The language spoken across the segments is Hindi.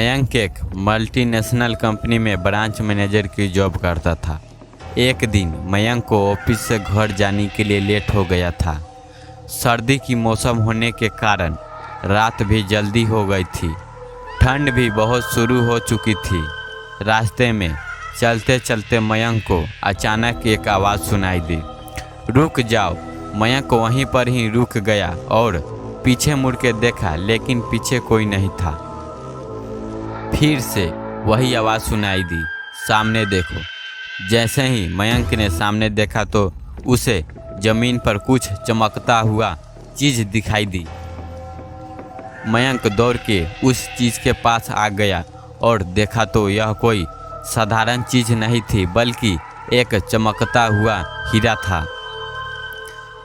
मयंक एक मल्टीनेशनल कंपनी में ब्रांच मैनेजर की जॉब करता था। एक दिन मयंक को ऑफिस से घर जाने के लिए लेट हो गया था। सर्दी की मौसम होने के कारण रात भी जल्दी हो गई थी। ठंड भी बहुत शुरू हो चुकी थी। रास्ते में चलते चलते मयंक को अचानक एक आवाज़ सुनाई दी, रुक जाओ। मयंक वहीं पर ही रुक गया और पीछे मुड़ के देखा, लेकिन पीछे कोई नहीं था। फिर से वही आवाज़ सुनाई दी, सामने देखो। जैसे ही मयंक ने सामने देखा तो उसे जमीन पर कुछ चमकता हुआ चीज़ दिखाई दी। मयंक दौड़ के उस चीज़ के पास आ गया और देखा तो यह कोई साधारण चीज़ नहीं थी, बल्कि एक चमकता हुआ हीरा था।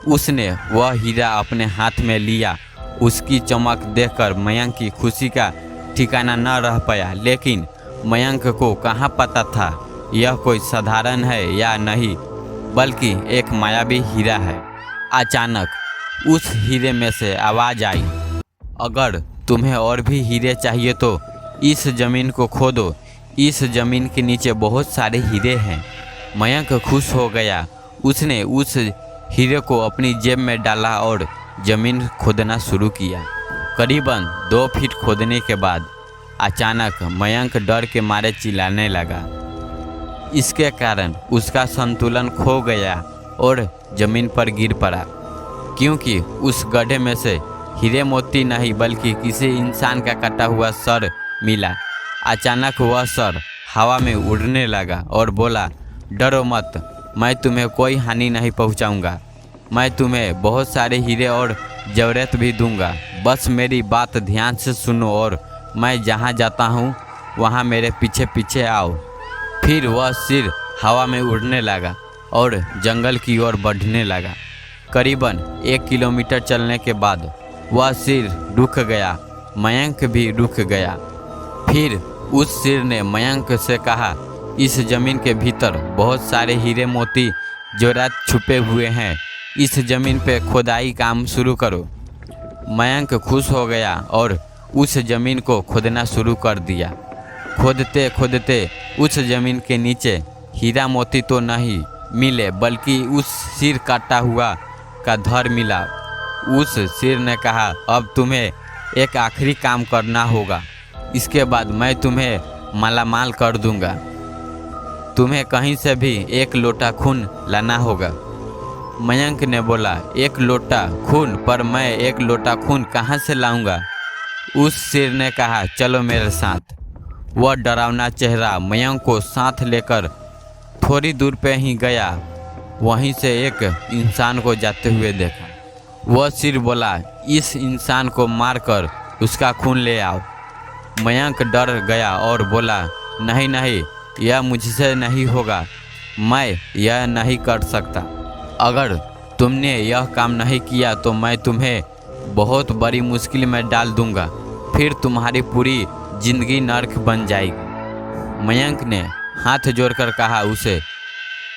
उसने वह हीरा अपने हाथ में लिया। उसकी चमक देखकर मयंक की खुशी का ठिकाना न रह पाया, लेकिन मयंक को कहाँ पता था यह कोई साधारण है या नहीं, बल्कि एक मायावी हीरा है। अचानक उस हीरे में से आवाज़ आई, अगर तुम्हें और भी हीरे चाहिए तो इस ज़मीन को खोदो। इस ज़मीन के नीचे बहुत सारे हीरे हैं। मयंक खुश हो गया। उसने उस हीरे को अपनी जेब में डाला और ज़मीन खोदना शुरू किया। करीबन 2 फीट खोदने के बाद अचानक मयंक डर के मारे चिल्लाने लगा। इसके कारण उसका संतुलन खो गया और ज़मीन पर गिर पड़ा, क्योंकि उस गड्ढे में से हीरे मोती नहीं बल्कि किसी इंसान का कटा हुआ सर मिला। अचानक वह सर हवा में उड़ने लगा और बोला, डरो मत, मैं तुम्हें कोई हानि नहीं पहुंचाऊंगा। मैं तुम्हें बहुत सारे हीरे और जवाहरात भी दूंगा। बस मेरी बात ध्यान से सुनो और मैं जहाँ जाता हूँ वहाँ मेरे पीछे पीछे आओ। फिर वह सिर हवा में उड़ने लगा और जंगल की ओर बढ़ने लगा। करीबन 1 किलोमीटर चलने के बाद वह सिर रुक गया। मयंक भी रुक गया। फिर उस सिर ने मयंक से कहा, इस ज़मीन के भीतर बहुत सारे हीरे मोती जवाहरात छुपे हुए हैं। इस ज़मीन पे खोदाई काम शुरू करो। मयंक खुश हो गया और उस ज़मीन को खोदना शुरू कर दिया। खोदते खोदते उस ज़मीन के नीचे हीरा मोती तो नहीं मिले, बल्कि उस सिर काटा हुआ का धड़ मिला। उस सिर ने कहा, अब तुम्हें एक आखिरी काम करना होगा। इसके बाद मैं तुम्हें मालामाल कर दूंगा। तुम्हें कहीं से भी 1 लोटा खून लाना होगा। मयंक ने बोला, 1 लोटा खून? पर मैं 1 लोटा खून कहाँ से लाऊंगा? उस सिर ने कहा, चलो मेरे साथ। वह डरावना चेहरा मयंक को साथ लेकर थोड़ी दूर पे ही गया। वहीं से एक इंसान को जाते हुए देखा। वह सिर बोला, इस इंसान को मारकर उसका खून ले आओ। मयंक डर गया और बोला, नहीं नहीं, यह मुझसे नहीं होगा। मैं यह नहीं कर सकता। अगर तुमने यह काम नहीं किया तो मैं तुम्हें बहुत बड़ी मुश्किल में डाल दूंगा। फिर तुम्हारी पूरी जिंदगी नर्क बन जाएगी। मयंक ने हाथ जोड़कर कहा, उसे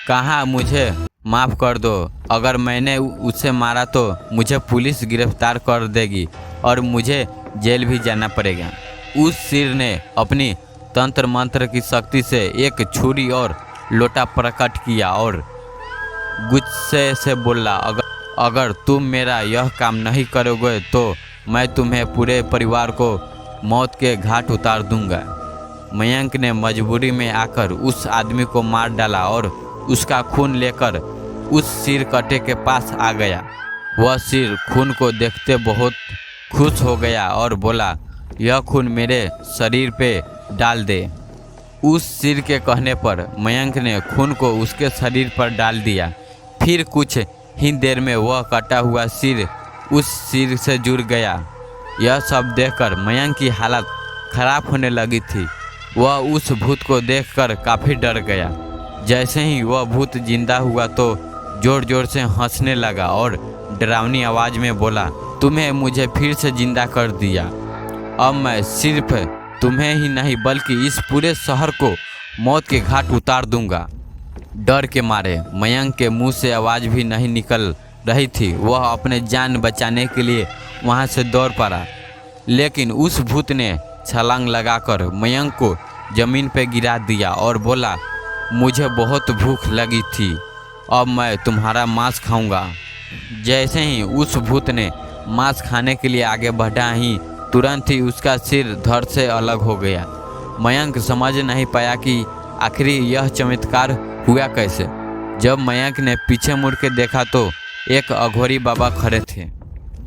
कहा, मुझे माफ़ कर दो। अगर मैंने उसे मारा तो मुझे पुलिस गिरफ्तार कर देगी और मुझे जेल भी जाना पड़ेगा। उस सिर ने अपनी तंत्र मंत्र की शक्ति से एक छुरी और लोटा प्रकट किया और गुस्से से बोला, अगर तुम मेरा यह काम नहीं करोगे तो मैं तुम्हें पूरे परिवार को मौत के घाट उतार दूंगा। मयंक ने मजबूरी में आकर उस आदमी को मार डाला और उसका खून लेकर उस सिर कटे के पास आ गया। वह सिर खून को देखते बहुत खुश हो गया और बोला, यह खून मेरे शरीर पे डाल दे। उस सिर के कहने पर मयंक ने खून को उसके शरीर पर डाल दिया। फिर कुछ ही देर में वह कटा हुआ सिर उस सिर से जुड़ गया। यह सब देखकर मयंक की हालत खराब होने लगी थी। वह उस भूत को देखकर काफ़ी डर गया। जैसे ही वह भूत जिंदा हुआ तो जोर जोर से हंसने लगा और डरावनी आवाज़ में बोला, तुम्हें मुझे फिर से जिंदा कर दिया। अब मैं सिर्फ तुम्हें ही नहीं बल्कि इस पूरे शहर को मौत के घाट उतार दूंगा। डर के मारे मयंक के मुंह से आवाज़ भी नहीं निकल रही थी। वह अपने जान बचाने के लिए वहां से दौड़ पड़ा, लेकिन उस भूत ने छलांग लगाकर मयंक को जमीन पर गिरा दिया और बोला, मुझे बहुत भूख लगी थी, अब मैं तुम्हारा मांस खाऊंगा। जैसे ही उस भूत ने मांस खाने के लिए आगे बढ़ा ही तुरंत ही उसका सिर धड़ से अलग हो गया। मयंक समझ नहीं पाया कि आखिर यह चमत्कार हुआ कैसे। जब मयंक ने पीछे मुड़ के देखा तो एक अघोरी बाबा खड़े थे।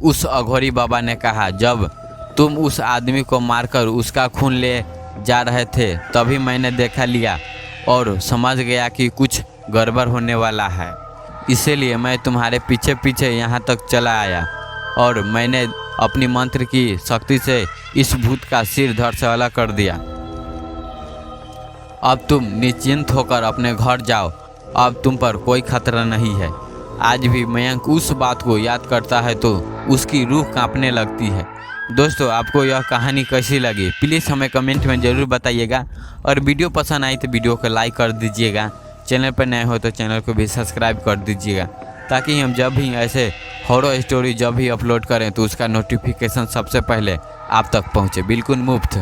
उस अघोरी बाबा ने कहा, जब तुम उस आदमी को मारकर उसका खून ले जा रहे थे तभी मैंने देखा लिया और समझ गया कि कुछ गड़बड़ होने वाला है, इसीलिए मैं तुम्हारे पीछे पीछे यहाँ तक चला आया और मैंने अपनी मंत्र की शक्ति से इस भूत का सिर धड़ से अलग कर दिया। अब तुम निश्चिंत होकर अपने घर जाओ, अब तुम पर कोई खतरा नहीं है। आज भी मयंक उस बात को याद करता है तो उसकी रूह कांपने लगती है। दोस्तों, आपको यह कहानी कैसी लगी प्लीज़ हमें कमेंट में ज़रूर बताइएगा और वीडियो पसंद आई तो वीडियो को लाइक कर दीजिएगा। चैनल पर नए हो तो चैनल को भी सब्सक्राइब कर दीजिएगा ताकि हम जब भी ऐसे हॉरर स्टोरी जब भी अपलोड करें तो उसका नोटिफिकेशन सबसे पहले आप तक पहुँचे, बिल्कुल मुफ्त।